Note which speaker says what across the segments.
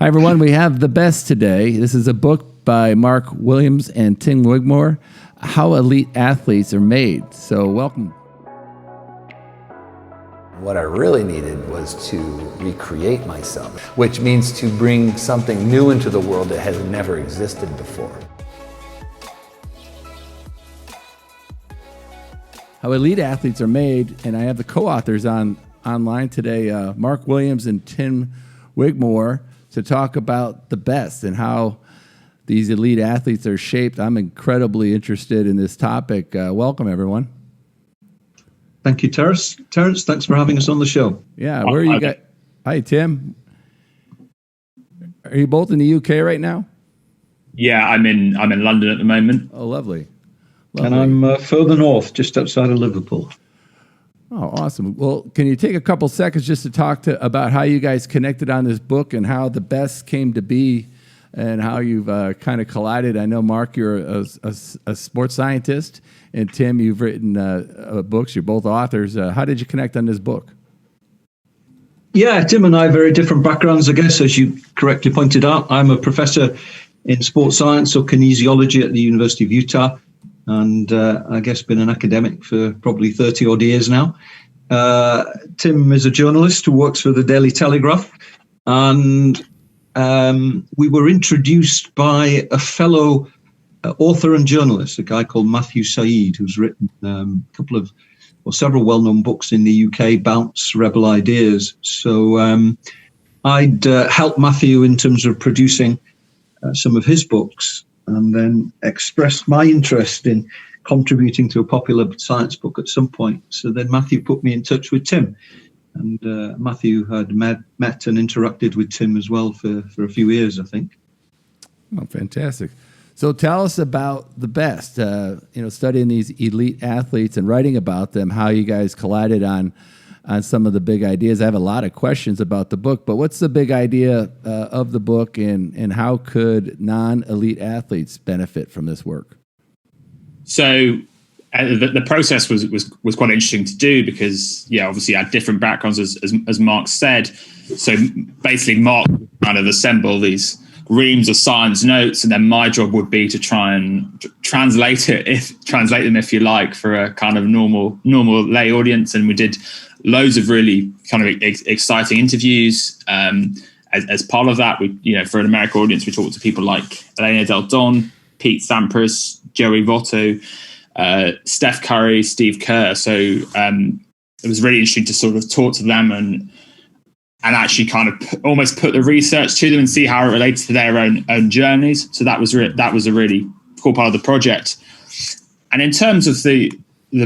Speaker 1: Hi, everyone. We have the best today. This is a book by Mark Williams and Tim Wigmore, How Elite Athletes Are Made. So welcome.
Speaker 2: What I really needed was to recreate myself, which means to bring something new into the world that has never existed before.
Speaker 1: How Elite Athletes Are Made, and I have the co-authors online today, Mark Williams and Tim Wigmore, to talk about the best and how these elite athletes are shaped. I'm incredibly interested in this topic. Welcome, everyone.
Speaker 3: Thank you, Terrance. Terrance, thanks for having us on the show.
Speaker 1: Yeah, where are you guys? Hi, Tim. Are you both in the UK right now?
Speaker 4: Yeah, I'm in London at the moment.
Speaker 1: Oh, lovely.
Speaker 3: And I'm further north, just outside of Liverpool.
Speaker 1: Oh, awesome. Well, can you take a couple seconds just to talk about how you guys connected on this book and how the best came to be and how you've kind of collided? I know, Mark, you're a sports scientist, and Tim, you've written books. You're both authors. How did you connect on this book?
Speaker 3: Yeah, Tim and I have very different backgrounds, I guess, as you correctly pointed out. I'm a professor in sports science or kinesiology at the University of Utah. And I guess been an academic for probably 30 odd years now. Tim is a journalist who works for the Daily Telegraph. And we were introduced by a fellow author and journalist, a guy called Matthew Said, who's written several well-known books in the UK, Bounce, Rebel Ideas. So I'd helped Matthew in terms of producing some of his books, and then expressed my interest in contributing to a popular science book at some point. So then Matthew put me in touch with Tim. And Matthew had met and interacted with Tim as well for a few years, I think.
Speaker 1: Oh, fantastic. So tell us about the best, studying these elite athletes and writing about them, how you guys collided on some of the big ideas. I have a lot of questions about the book, but what's the big idea of the book, and how could non-elite athletes benefit from this work?
Speaker 4: So the process was quite interesting to do because, obviously I had different backgrounds, as Mark said. So basically Mark kind of assembled these reams of science notes, and then my job would be to try and translate them, if you like, for a kind of normal lay audience. And we did loads of really kind of exciting interviews. As part of that, we, for an American audience, we talked to people like Elena Del Don, Pete Sampras, Joey Votto, Steph Curry, Steve Kerr. So it was really interesting to sort of talk to them and actually kind of almost put the research to them and see how it relates to their own journeys. So that was a really cool part of the project. And in terms of the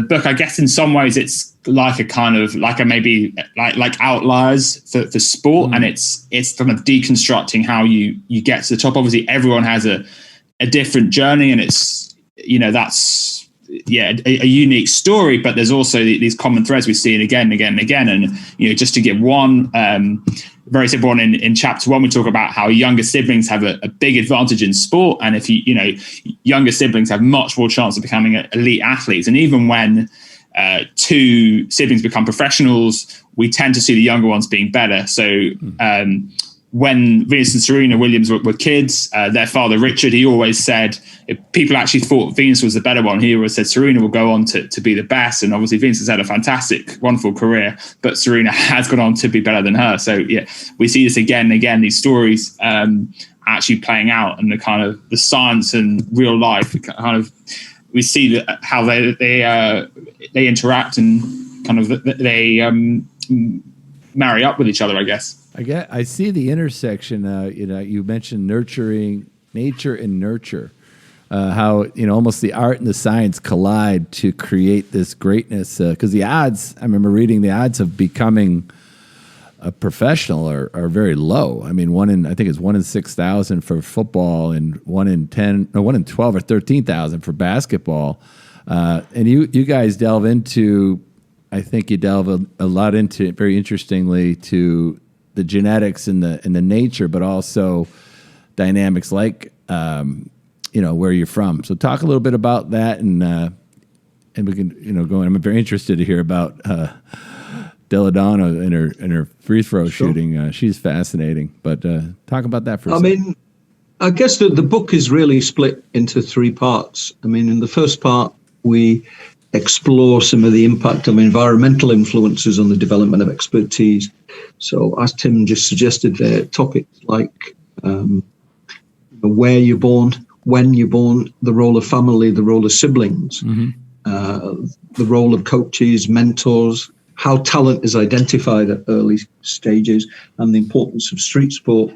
Speaker 4: book, I guess in some ways it's like a kind of like Outliers for sport, and it's kind of deconstructing how you get to the top. Obviously, everyone has a different journey, and it's that's a unique story. But there's also these common threads we see again and again and again. And just to give one very simple one, in chapter 1, we talk about how younger siblings have a big advantage in sport, and if younger siblings have much more chance of becoming elite athletes. And even when two siblings become professionals, we tend to see the younger ones being better. So when Venus and Serena Williams were kids, their father Richard, he always said, if people actually thought Venus was the better one, he always said Serena will go on to be the best. And obviously Venus has had a fantastic, wonderful career, but Serena has gone on to be better than her. So we see this again and again, these stories actually playing out, and the kind of the science and real life kind of, we see that how they interact and kind of they marry up with each other, I guess.
Speaker 1: I see the intersection. You mentioned nurturing nature and nurture. How almost the art and the science collide to create this greatness. Because the odds, I remember reading, the odds of becoming a professional are very low. I mean, I think it's 1 in 6,000 for football, and 1 in 12 or 13,000 for basketball. And you guys delve into, I think you delve a lot into it, very interestingly, to the genetics and the nature, but also dynamics like where you're from. So talk a little bit about that, and we can go. I'm very interested to hear about Deladonna in her free throw shooting. She's fascinating. But talk about that for a second.
Speaker 3: I guess that the book is really split into three parts. I mean, in the first part, we explore some of the impact of environmental influences on the development of expertise. So as Tim just suggested there, topics like where you're born, when you're born, the role of family, the role of siblings, the role of coaches, mentors, how talent is identified at early stages, and the importance of street sport.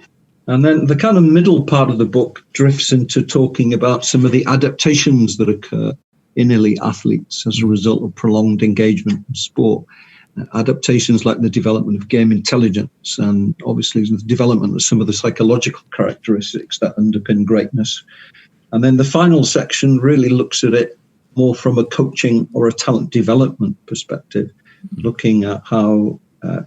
Speaker 3: And then the kind of middle part of the book drifts into talking about some of the adaptations that occur in elite athletes as a result of prolonged engagement in sport. Adaptations like the development of game intelligence and obviously the development of some of the psychological characteristics that underpin greatness. And then the final section really looks at it more from a coaching or a talent development perspective, looking at how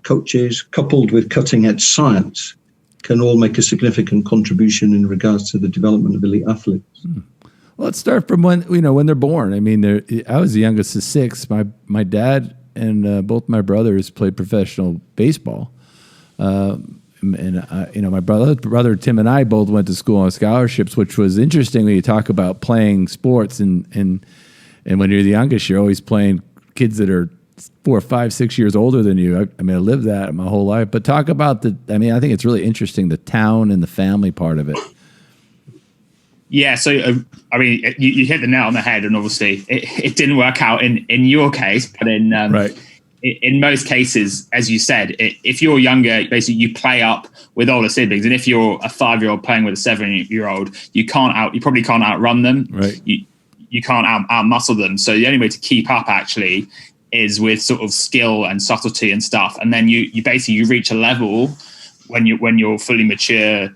Speaker 3: coaches, coupled with cutting-edge science, can all make a significant contribution in regards to the development of elite athletes.
Speaker 1: Well, let's start from when they're born. I mean, I was the youngest of six. My dad and both my brothers played professional baseball. My brother Tim and I both went to school on scholarships, which was interesting when you talk about playing sports. And when you're the youngest, you're always playing kids that are 4, 5, 6 years older than you. I lived that my whole life. But talk about I think it's really interesting, the town and the family part of it.
Speaker 4: Yeah, so you hit the nail on the head, and obviously it didn't work out in your case, but in most cases, as you said, if you're younger, basically you play up with older siblings, and if you're a 5-year-old playing with a 7-year-old, you probably can't outrun them. Right. You can't out-muscle them. So the only way to keep up actually is with sort of skill and subtlety and stuff, and then you basically reach a level when you're fully mature,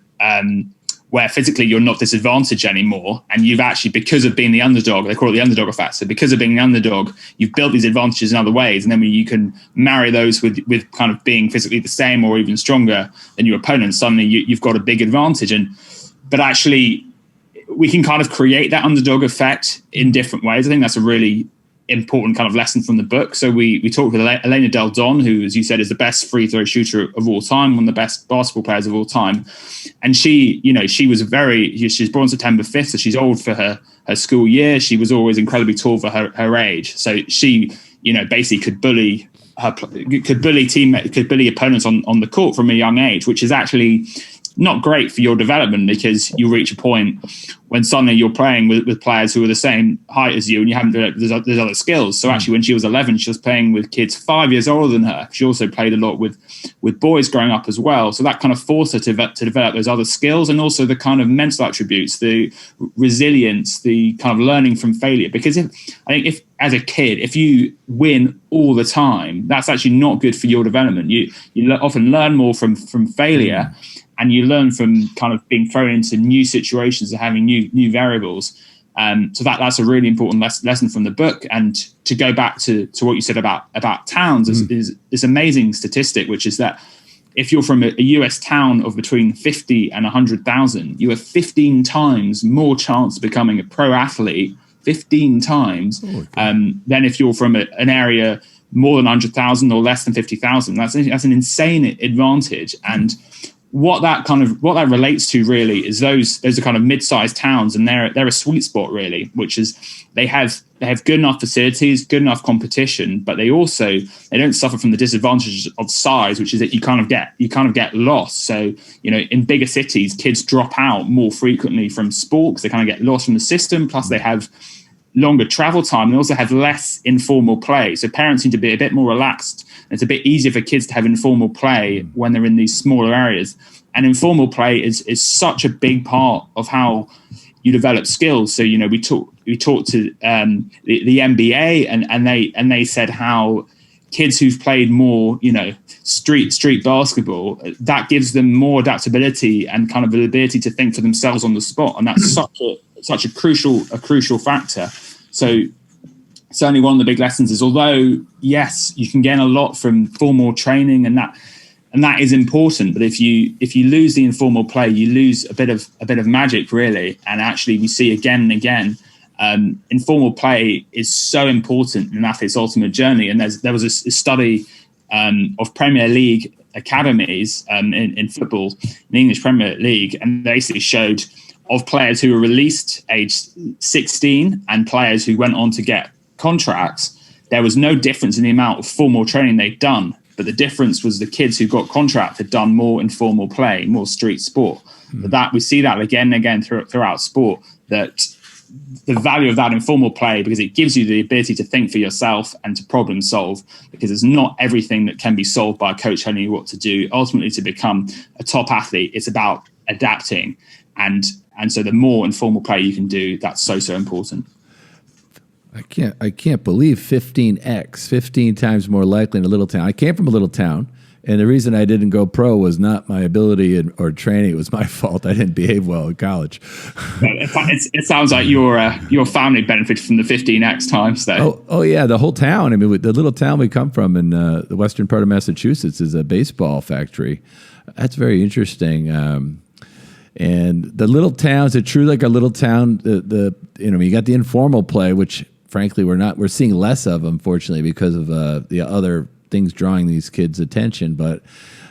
Speaker 4: where physically you're not disadvantaged anymore, and you've actually, because of being the underdog, they call it the underdog effect. So because of being the underdog, you've built these advantages in other ways, and then when you can marry those with kind of being physically the same or even stronger than your opponent, suddenly you've got a big advantage. But actually, we can kind of create that underdog effect in different ways. I think that's a really important kind of lesson from the book. So we talked with Elena Del Don, who, as you said, is the best free throw shooter of all time, one of the best basketball players of all time. And she was born September 5th, so she's old for her school year. She was always incredibly tall for her age. So she, basically could bully opponents on the court from a young age, which is actually not great for your development, because you reach a point when suddenly you're playing with players who are the same height as you, and you haven't developed there's other skills. So actually, when she was 11, she was playing with kids 5 years older than her. She also played a lot with boys growing up as well. So that kind of forced her to develop those other skills, and also the kind of mental attributes, the resilience, the kind of learning from failure. Because if as a kid, if you win all the time, that's actually not good for your development. You often learn more from failure. And you learn from kind of being thrown into new situations and having new variables. So that's a really important lesson from the book. And to go back to what you said about towns is this amazing statistic, which is that if you're from a US town of between 50 and 100,000, you have 15 times more chance of becoming a pro athlete, 15 times, than if you're from an area more than 100,000 or less than 50,000. That's an insane advantage. And what that relates to really is those are kind of mid-sized towns, and they're a sweet spot really, which is they have good enough facilities, good enough competition, but they don't suffer from the disadvantages of size, which is that you kind of get lost. So in bigger cities, kids drop out more frequently from sport because they kind of get lost from the system. Plus they have longer travel time, and also have less informal play. So parents need to be a bit more relaxed. It's a bit easier for kids to have informal play when they're in these smaller areas. And informal play is such a big part of how you develop skills. So we talked to the NBA, and they said how kids who've played more street basketball, that gives them more adaptability and kind of the ability to think for themselves on the spot, and that's such a crucial factor. So certainly one of the big lessons is, although yes, you can gain a lot from formal training, and that is important, but if you lose the informal play, you lose a bit of magic really. And actually we see again and again, informal play is so important in an athlete's ultimate journey. And there was a study of Premier League academies in football, in the English Premier League, and they basically showed of players who were released aged 16 and players who went on to get contracts, there was no difference in the amount of formal training they'd done. But the difference was the kids who got contract had done more informal play, more street sport. But that we see that again and again throughout sport, that the value of that informal play, because it gives you the ability to think for yourself and to problem solve, because it's not everything that can be solved by a coach telling you what to do. Ultimately, to become a top athlete, it's about adapting. And so the more informal play you can do, that's so important.
Speaker 1: I can't believe 15x, 15 times more likely in a little town. I came from a little town, and the reason I didn't go pro was not my ability or training. It was my fault. I didn't behave well in college.
Speaker 4: It sounds like your family benefited from the 15x times, though.
Speaker 1: Oh yeah, the whole town. I mean, the little town we come from in the western part of Massachusetts is a baseball factory. That's very interesting. And the little towns, it's true like a little town. You got the informal play, which frankly we're seeing less of, unfortunately, because of the other things drawing these kids' attention. But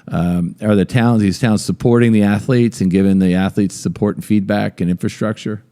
Speaker 1: are these towns supporting the athletes and giving the athletes support and feedback and infrastructure?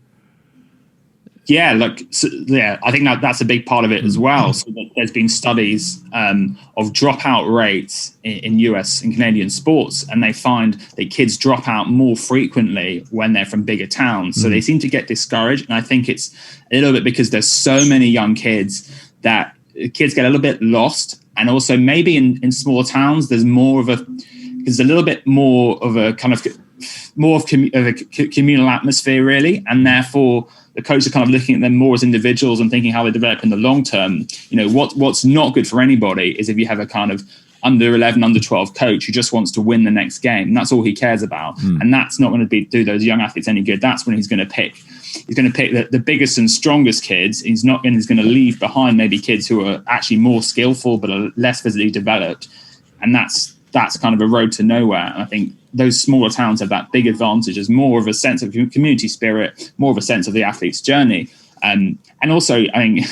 Speaker 4: Yeah, I think that's a big part of it as well. So there's been studies of dropout rates in US and Canadian sports, and they find that kids drop out more frequently when they're from bigger towns. So they seem to get discouraged, and I think it's a little bit because there's so many young kids that kids get a little bit lost. And also maybe in small towns, there's a little bit more of a kind of a communal atmosphere, really, and therefore the coaches are kind of looking at them more as individuals and thinking how they develop in the long term. What's not good for anybody is if you have a kind of under 11, under 12 coach who just wants to win the next game, and that's all he cares about. And that's not going to do those young athletes any good. That's when he's going to pick the biggest and strongest kids. He's going to leave behind maybe kids who are actually more skillful but are less physically developed, and that's kind of a road to nowhere. And I think those smaller towns have that big advantage as more of a sense of community spirit, more of a sense of the athlete's journey. And also, I think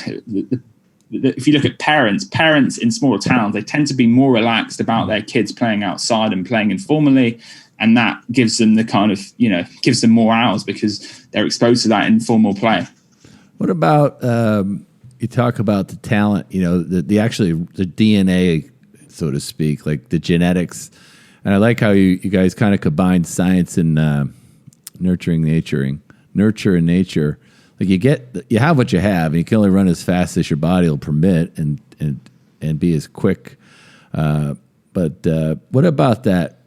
Speaker 4: if you look at parents in smaller towns, they tend to be more relaxed about their kids playing outside and playing informally. And that gives them the kind of, gives them more hours because they're exposed to that informal play.
Speaker 1: What about, you talk about the talent, the DNA, so to speak, like the genetics. And I like how you guys kind of combine science and nurture and nature. Like you have what you have, and you can only run as fast as your body will permit, and be as quick. But what about that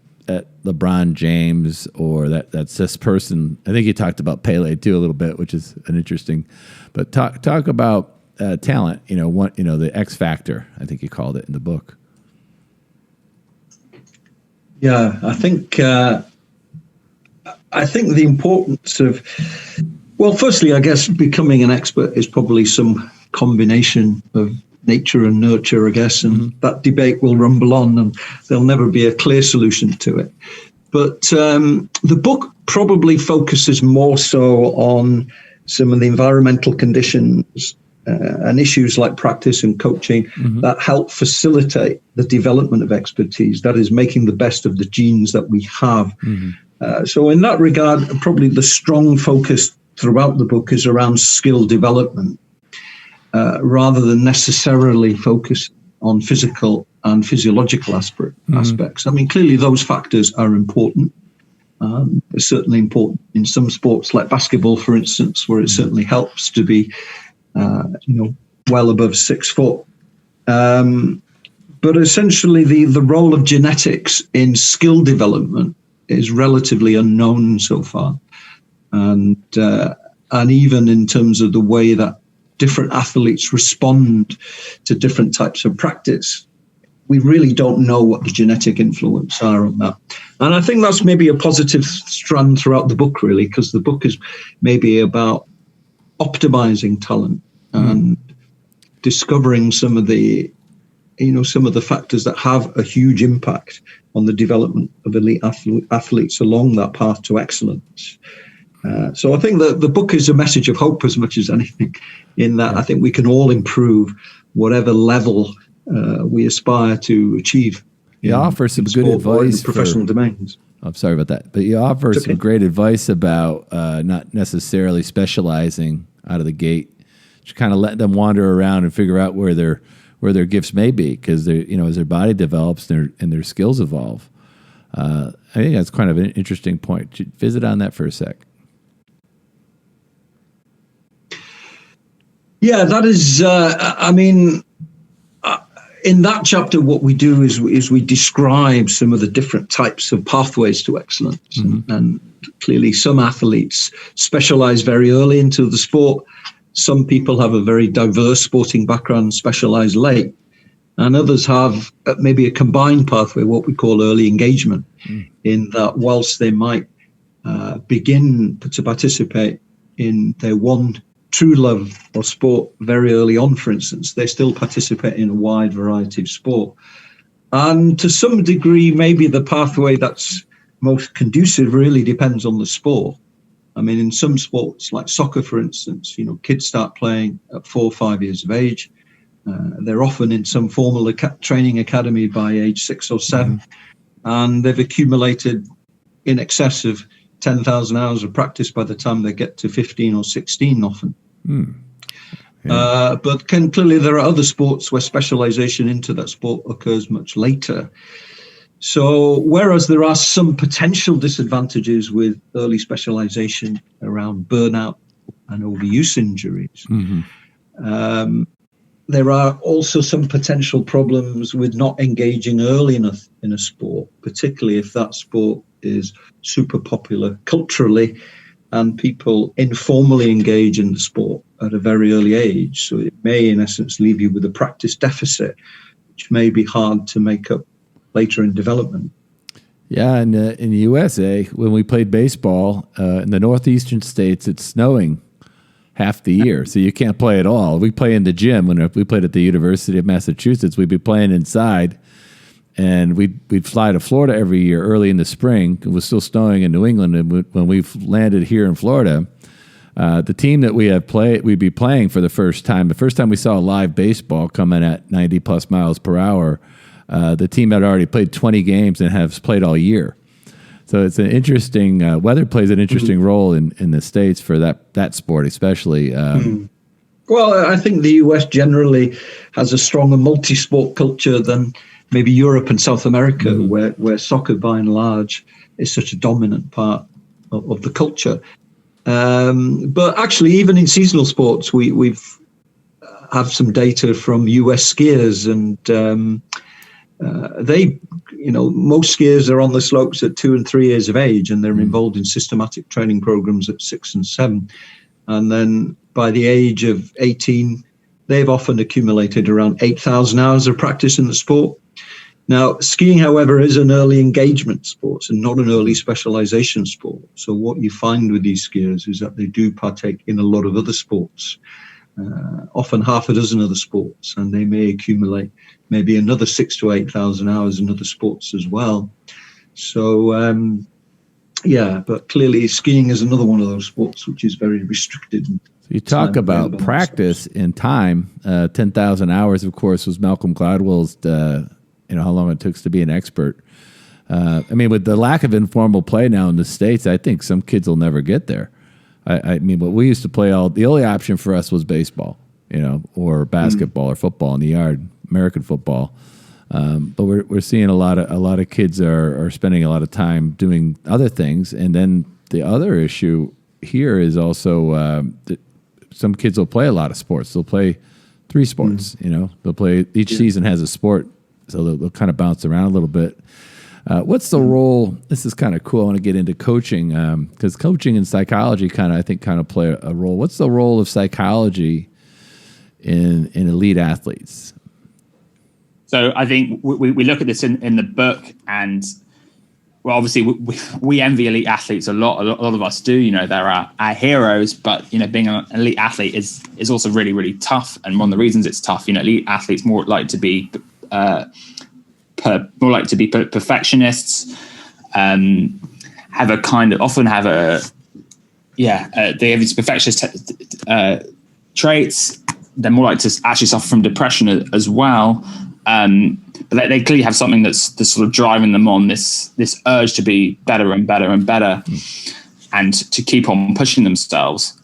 Speaker 1: LeBron James or that's this person? I think you talked about Pele too a little bit, which is an interesting. But talk about talent. The X factor. I think you called it in the book.
Speaker 3: Yeah, I think the importance of, well, firstly, I guess becoming an expert is probably some combination of nature and nurture, I guess, and that debate will rumble on, and there'll never be a clear solution to it. But the book probably focuses more so on some of the environmental conditions and issues like practice and coaching that help facilitate the development of expertise, that is making the best of the genes that we have. So in that regard, probably the strong focus throughout the book is around skill development, rather than necessarily focus on physical and physiological aspects. I mean, clearly those factors are important. They're certainly important in some sports like basketball, for instance, where it certainly helps to be well above 6 foot. But essentially the role of genetics in skill development is relatively unknown so far. And even in terms of the way that different athletes respond to different types of practice, we really don't know what the genetic influence are on that. And I think that's maybe a positive strand throughout the book, really, because the book is maybe about optimizing talent and discovering some of the factors that have a huge impact on the development of elite athletes along that path to excellence. So I think that the book is a message of hope as much as anything, in that I think we can all improve whatever level we aspire to achieve.
Speaker 1: You offer some good advice
Speaker 3: in professional domains.
Speaker 1: I'm sorry about that, but you offer some great advice about not necessarily specializing out of the gate. Just kind of let them wander around and figure out where their gifts may be, because as their body develops and their skills evolve. I think that's kind of an interesting point. Visit on that for a sec.
Speaker 3: Yeah, that is. In that chapter, what we do is we describe some of the different types of pathways to excellence. Mm-hmm. And clearly some athletes specialize very early into the sport. Some people have a very diverse sporting background, specialize late. And others have maybe a combined pathway, what we call early engagement, in that whilst they might begin to participate in their one true love of sport very early on, for instance, they still participate in a wide variety of sport. And to some degree, maybe the pathway that's most conducive really depends on the sport. I mean, in some sports, like soccer, for instance, kids start playing at 4 or 5 years of age. They're often in some formal training academy by age 6 or 7, and they've accumulated in excess of 10,000 hours of practice by the time they get to 15 or 16 often. But clearly there are other sports where specialization into that sport occurs much later. So whereas there are some potential disadvantages with early specialization around burnout and overuse injuries, there are also some potential problems with not engaging early enough in a sport, particularly if that sport is super popular culturally and people informally engage in the sport at a very early age. So it may, in essence, leave you with a practice deficit, which may be hard to make up later in development.
Speaker 1: Yeah, and in the USA, when we played baseball, in the northeastern states, it's snowing half the year, so you can't play at all. We play in the gym. When we played at the University of Massachusetts, we'd be playing inside, and we'd fly to Florida every year early in the spring. It was still snowing in New England, and when we landed here in Florida, the team that we'd be playing for the first time we saw live baseball coming at 90 plus miles per hour, the team had already played 20 games and has played all year. So it's an interesting, weather plays an interesting role in the States for that sport, especially.
Speaker 3: Well, I think the US generally has a stronger multi-sport culture than maybe Europe and South America, where soccer, by and large, is such a dominant part of the culture. But actually, even in seasonal sports, we've have some data from US skiers, and most skiers are on the slopes at 2 and 3 years of age, and they're involved in systematic training programs at 6 and 7. And then by the age of 18, they've often accumulated around 8,000 hours of practice in the sport. Now, skiing, however, is an early engagement sport and not an early specialization sport. So what you find with these skiers is that they do partake in a lot of other sports, often half a dozen other sports, and they may accumulate maybe another 6,000 to 8,000 hours in other sports as well. So, but clearly skiing is another one of those sports which is very restricted.
Speaker 1: You talk about practice in time. 10,000 hours, of course, was Malcolm Gladwell's, how long it took to be an expert. With the lack of informal play now in the States, I think some kids will never get there. But we used to play the only option for us was baseball, or basketball or football in the yard, American football. But we're seeing a lot of kids are spending a lot of time doing other things. And then the other issue here is also that some kids will play a lot of sports. They'll play 3 sports, they'll play, each season has a sport. So they'll kind of bounce around a little bit. What's the role? This is kind of cool. I want to get into coaching because coaching and psychology kind of play a role. What's the role of psychology in elite athletes?
Speaker 4: So I think we look at this in the book, and well, obviously we envy elite athletes a lot. A lot of us do. They're our heroes, but being an elite athlete is also really, really tough. And one of the reasons it's tough, elite athletes more like to be perfectionists, they have these perfectionist traits. They're more likely to actually suffer from depression as well. But they clearly have something that's sort of driving them on, this urge to be better and better and better, and to keep on pushing themselves.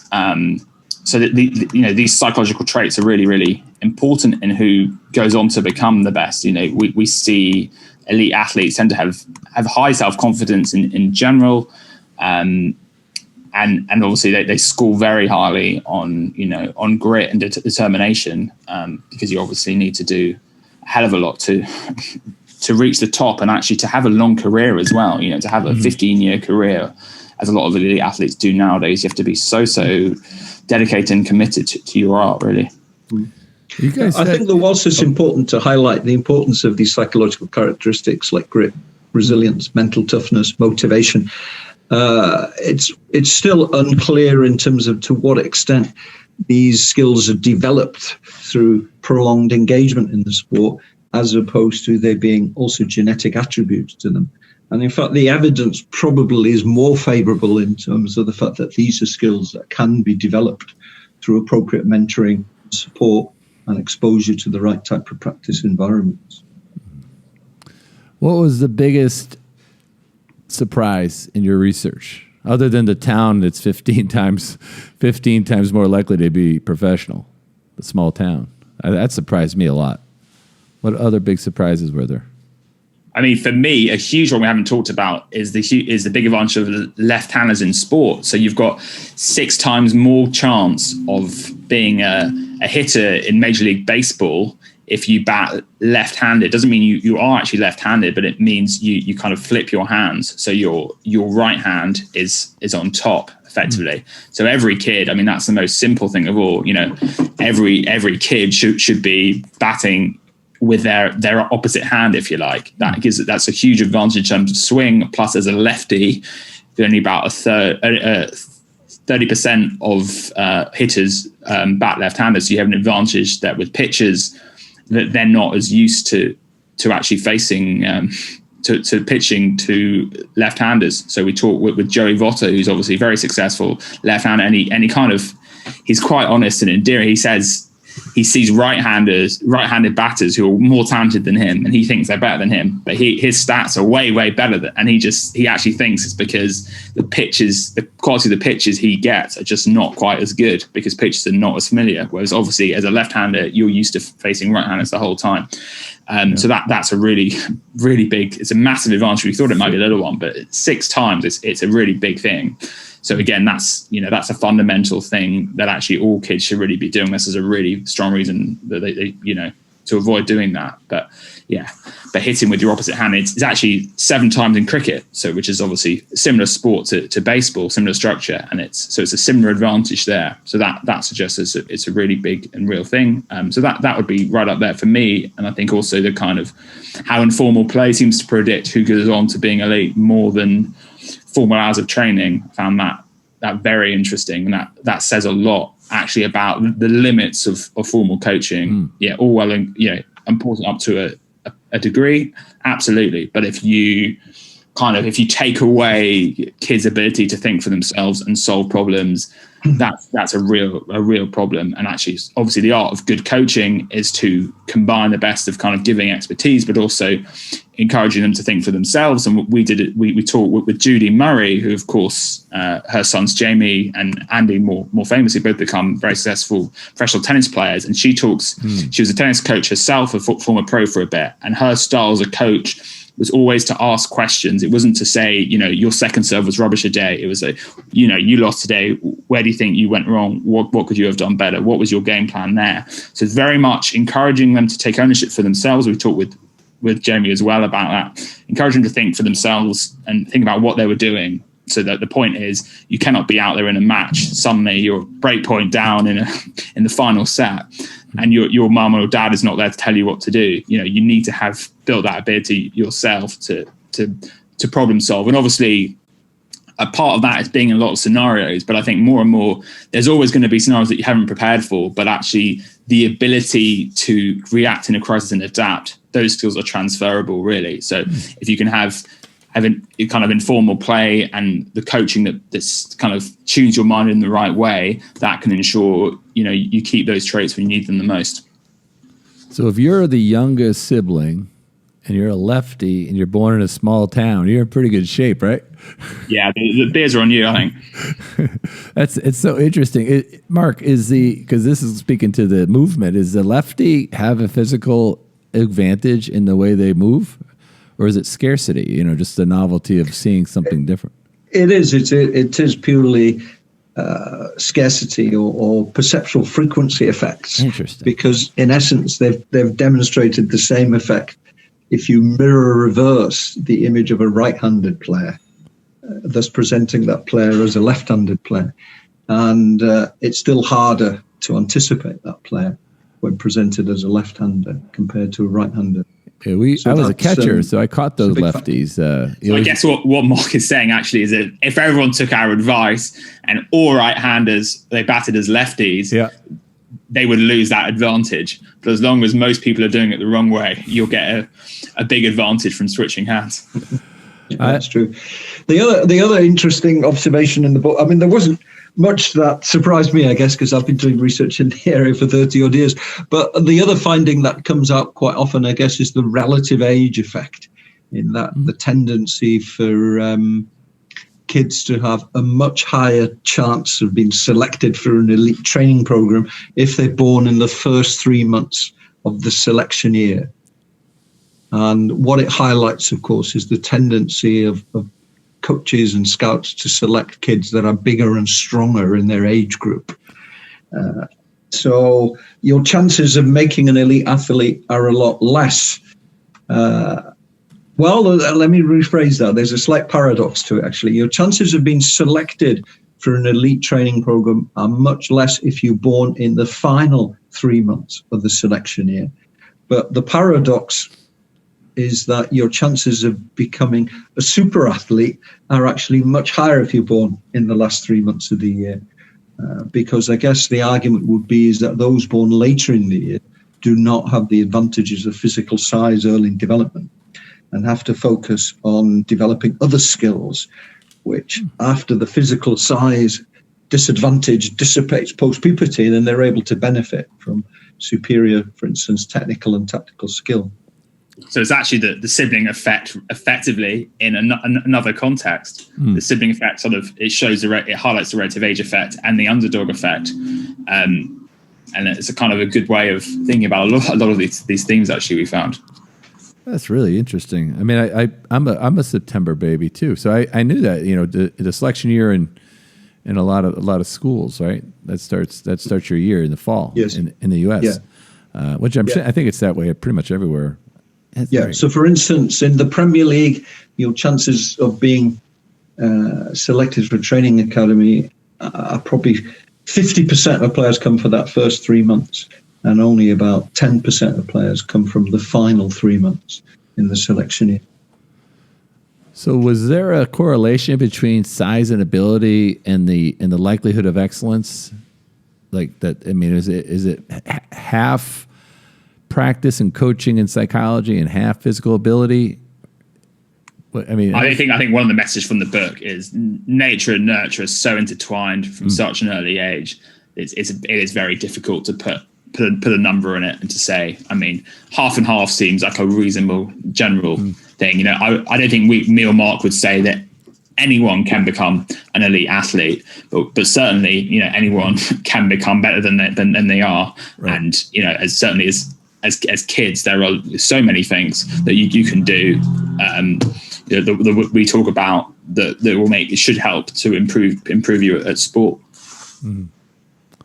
Speaker 4: So that these psychological traits are really, really important in who goes on to become the best. We see elite athletes tend to have high self-confidence in general, and obviously they score very highly on grit and determination, because you obviously need to do a hell of a lot to reach the top, and actually to have a long career as well. To have a 15-year career, as a lot of elite athletes do nowadays. You have to be so dedicated and committed to your art, really.
Speaker 3: I think it's important to highlight the importance of these psychological characteristics like grit, resilience, mental toughness, motivation. It's still unclear in terms of to what extent these skills are developed through prolonged engagement in the sport, as opposed to there being also genetic attributes to them. And in fact, the evidence probably is more favorable in terms of the fact that these are skills that can be developed through appropriate mentoring, support, and exposure to the right type of practice environments.
Speaker 1: What was the biggest surprise in your research, other than the town that's 15 times more likely to be professional, the small town? That surprised me a lot. What other big surprises were there?
Speaker 4: I mean, for me, a huge one we haven't talked about is the big advantage of left-handers in sport. So you've got 6 times more chance of being a hitter in Major League Baseball if you bat left-handed. Doesn't mean you are actually left-handed, but it means you kind of flip your hands. So your right hand is on top effectively. So every kid, I mean, that's the most simple thing of all. Every kid should be batting with their opposite hand, if you like. That's a huge advantage in terms of swing. Plus, as a lefty, only about 30% of hitters bat left-handed. So you have an advantage that with pitchers that they're not as used to actually facing to pitching to left-handers. So we talk with Joey Votto, who's obviously very successful left-hander, and he's quite honest and endearing. He says he sees right-handed batters who are more talented than him, and he thinks they're better than him. But his stats are way, way better and he actually thinks it's because the quality of the pitches he gets are just not quite as good, because pitches are not as familiar. Whereas obviously as a left-hander, you're used to facing right-handers the whole time. So that's a really, really big. It's a massive advantage. We thought it might be a little one, but 6 times it's a really big thing. So again, that's a fundamental thing that actually all kids should really be doing. This is a really strong reason that they to avoid doing that. But hitting with your opposite hand, it's actually 7 times in cricket. So which is obviously a similar sport to baseball, similar structure, and it's a similar advantage there. So that suggests it's a really big and real thing. So that would be right up there for me. And I think also the kind of how informal play seems to predict who goes on to being elite more than formal hours of training. I found that very interesting, and that says a lot actually about the limits of formal coaching. All well and important up to a degree, absolutely. But if you take away kids' ability to think for themselves and solve problems, that's a real problem. And actually, obviously, the art of good coaching is to combine the best of kind of giving expertise, but also encouraging them to think for themselves. And we did it. We talked with Judy Murray, who, of course, her sons Jamie and Andy, more famously, both become very successful professional tennis players. And she talks. She was a tennis coach herself, a former pro for a bit, and her style as a coach was always to ask questions. It wasn't to say, your second serve was rubbish today. It was you lost today. Where do you think you went wrong? What could you have done better? What was your game plan there? So it's very much encouraging them to take ownership for themselves. We talked with Jamie as well about that. Encourage them to think for themselves and think about what they were doing. So that the point is, you cannot be out there in a match. Suddenly you're break point down in the final set, and your mum or dad is not there to tell you what to do. You need to have built that ability yourself to problem solve. And obviously, a part of that is being in a lot of scenarios. But I think more and more, there's always going to be scenarios that you haven't prepared for. But actually, the ability to react in a crisis and adapt, those skills are transferable, really. So if you can have kind of informal play and the coaching that's kind of tunes your mind in the right way, that can ensure you keep those traits when you need them the most.
Speaker 1: So if you're the youngest sibling and you're a lefty and you're born in a small town, you're in pretty good shape, right?
Speaker 4: Yeah, the beers are on you, I think.
Speaker 1: It's so interesting. Mark, because this is speaking to the movement, is the lefty have a physical advantage in the way they move, or is it scarcity? Just the novelty of seeing something different.
Speaker 3: It is. It is purely scarcity or perceptual frequency effects.
Speaker 1: Interesting.
Speaker 3: Because in essence, they've demonstrated the same effect. If you mirror reverse the image of a right-handed player, thus presenting that player as a left-handed player, and it's still harder to anticipate that player when presented as a left-hander compared to a right-hander.
Speaker 1: Yeah, I was a catcher, so I caught those lefties.
Speaker 4: So I guess what Mark is saying actually is that if everyone took our advice and all right-handers, they batted as lefties, they would lose that advantage. But as long as most people are doing it the wrong way, you'll get a big advantage from switching hands.
Speaker 3: That's true. The other interesting observation in the book, I mean, there wasn't much that surprised me, I guess, because I've been doing research in the area for 30 odd years. But the other finding that comes out quite often, I guess, is the relative age effect, in that the tendency for kids to have a much higher chance of being selected for an elite training program if they're born in the first 3 months of the selection year. And what it highlights, of course, is the tendency of coaches and scouts to select kids that are bigger and stronger in their age group. So your chances of making an elite athlete are a lot less. Well, let me rephrase that. There's a slight paradox to it, actually. Your chances of being selected for an elite training program are much less if you're born in the final 3 months of the selection year. But the paradox is that your chances of becoming a super athlete are actually much higher if you're born in the last 3 months of the year. Because I guess the argument would be is that those born later in the year do not have the advantages of physical size early in development and have to focus on developing other skills, which after the physical size disadvantage dissipates post-puberty, then they're able to benefit from superior, for instance, technical and tactical skill.
Speaker 4: So it's actually the sibling effect, effectively, in another context. The sibling effect it shows it highlights the relative age effect and the underdog effect, and it's a kind of a good way of thinking about a lot of these themes. Actually, we found.
Speaker 1: That's really interesting. I mean, I'm a September baby too, so I knew that the selection year in a lot of schools, right? That starts your year in the fall.
Speaker 3: Yes.
Speaker 1: in the U.S. Which I think it's that way pretty much everywhere.
Speaker 3: So for instance, in the Premier League, your chances of being selected for a training academy are probably 50% of players come for that first 3 months, and only about 10% of players come from the final 3 months in the selection year.
Speaker 1: So was there a correlation between size and ability and the likelihood of excellence? Like that, I mean, is it half practice and coaching and psychology and half physical ability? I mean,
Speaker 4: I think one of the messages from the book is nature and nurture are so intertwined from such an early age. It is very difficult to put a number in it and to say. I mean, half and half seems like a reasonable general thing. I don't think me or Mark would say that anyone can become an elite athlete, but certainly anyone can become better than they are. Right. And as certainly as kids, there are so many things that you can do. We talk about that should help to improve you at sport.
Speaker 1: Mm-hmm.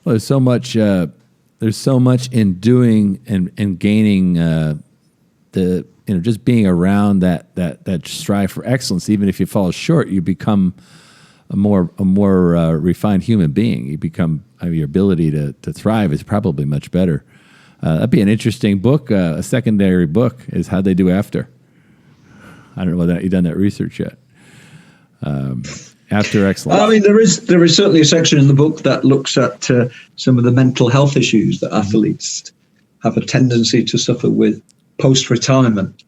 Speaker 1: Well, there's so much. There's so much in doing and gaining just being around that strive for excellence. Even if you fall short, you become a more refined human being. You become your ability to thrive is probably much better. That'd be an interesting book. A secondary book is How'd They Do After. I don't know whether you've done that research yet. After excellence.
Speaker 3: I mean, there is certainly a section in the book that looks at some of the mental health issues that athletes have a tendency to suffer with post-retirement.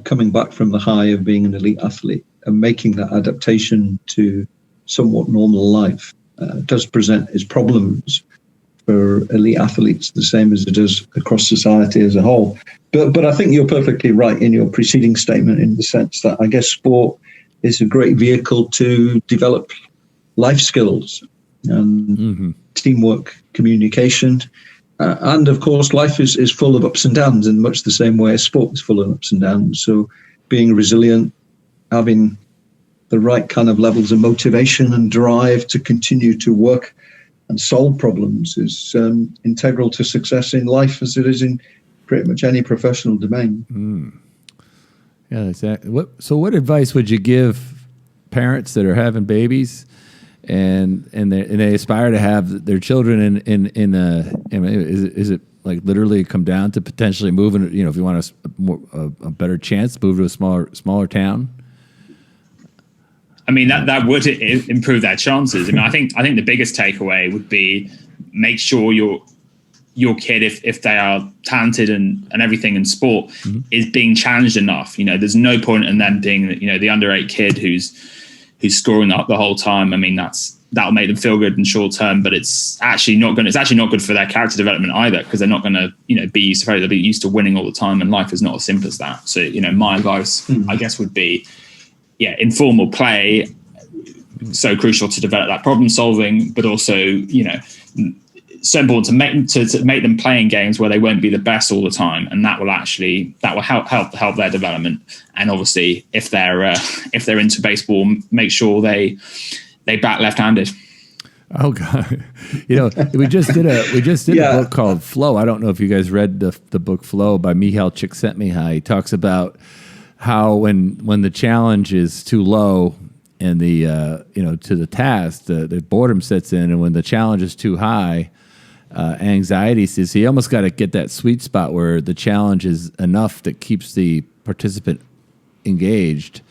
Speaker 3: Coming back from the high of being an elite athlete and making that adaptation to somewhat normal life does present its problems. for elite athletes the same as it does across society as a whole. But I think you're perfectly right in your preceding statement, in the sense that I guess sport is a great vehicle to develop life skills and teamwork, communication. And of course, life is full of ups and downs in much the same way as sport is full of ups and downs. So being resilient, having the right kind of levels of motivation and drive to continue to work and solve problems is integral to success in life, as it is in pretty much any professional domain.
Speaker 1: Yeah, exactly. What advice would you give parents that are having babies and they aspire to have their children is it like literally come down to potentially moving, if you want a better chance, move to a smaller town?
Speaker 4: I mean, that would improve their chances. I mean, I think the biggest takeaway would be make sure your kid, if they are talented and everything in sport, is being challenged enough. There's no point in them being, the under 8 kid who's scoring up the whole time. I mean, that'll make them feel good in short term, but it's actually not good for their character development either, because they're not going to, they'll be used to winning all the time, and life is not as simple as that. So, my advice, I guess, would be, informal play, so crucial to develop that problem solving, but also, so important to make them play in games where they won't be the best all the time, and that will help their development. And obviously, if they're into baseball, make sure they bat left-handed.
Speaker 1: Oh God, we just did a book called Flow. I don't know if you guys read the book Flow by Mihaly Csikszentmihalyi. He talks about how when the challenge is too low and the to the task, the boredom sets in, and when the challenge is too high, anxiety says he almost got to get that sweet spot where the challenge is enough that keeps the participant engaged.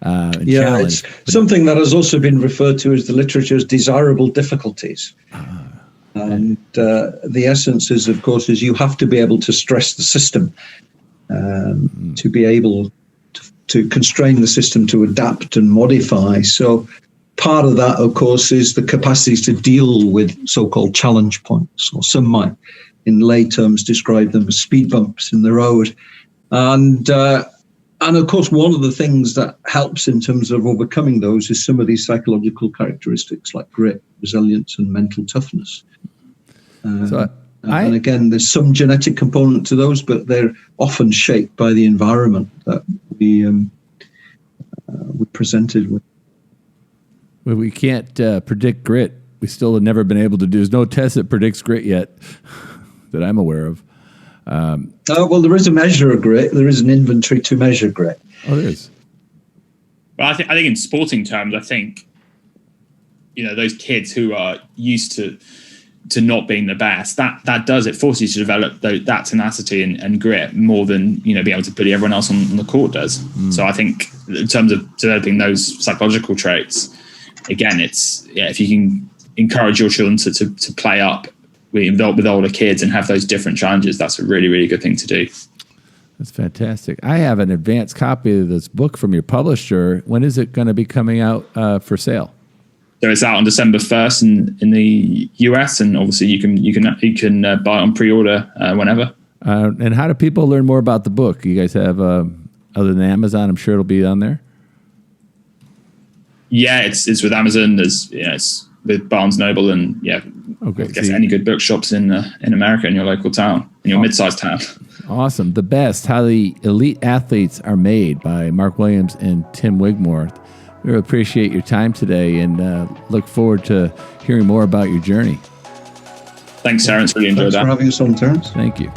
Speaker 3: It's something that has also been referred to as the literature's desirable difficulties. And the essence is, of course, is you have to be able to stress the system to be able to constrain the system to adapt and modify. So part of that, of course, is the capacity to deal with so-called challenge points, or some might, in lay terms, describe them as speed bumps in the road. And of course, one of the things that helps in terms of overcoming those is some of these psychological characteristics like grit, resilience, and mental toughness. And again, there's some genetic component to those, but they're often shaped by the environment that we're presented with.
Speaker 1: Well, we can't predict grit. We still have never been able to do. There's no test that predicts grit yet that I'm aware of.
Speaker 3: Well, there is a measure of grit. There is an inventory to measure grit.
Speaker 1: Oh, there is.
Speaker 4: Well, I think in sporting terms, I think those kids who are used to not being the best, that does it forces you to develop that tenacity and grit more than being able to put everyone else on the court does. So I think in terms of developing those psychological traits, again, it's if you can encourage your children to play up with older kids and have those different challenges, that's a really, really good thing to do.
Speaker 1: That's fantastic. I have an advanced copy of this book from your publisher. When is it going to be coming out for sale?
Speaker 4: So it's out on December 1st in the US, and obviously you can buy it on pre-order whenever.
Speaker 1: And how do people learn more about the book? You guys have other than Amazon? I'm sure it'll be on there. Yeah,
Speaker 4: it's with Amazon. It's with Barnes Noble, and
Speaker 1: okay.
Speaker 4: I guess any good bookshops in America, in your local town, in your mid-sized town.
Speaker 1: Awesome. The Best: How the Elite Athletes Are Made by Mark Williams and Tim Wigmore. We really appreciate your time today, and look forward to hearing more about your journey.
Speaker 4: Thanks, Terrance. Really enjoyed that.
Speaker 3: Thanks for having us on, Terrance.
Speaker 1: Thank you.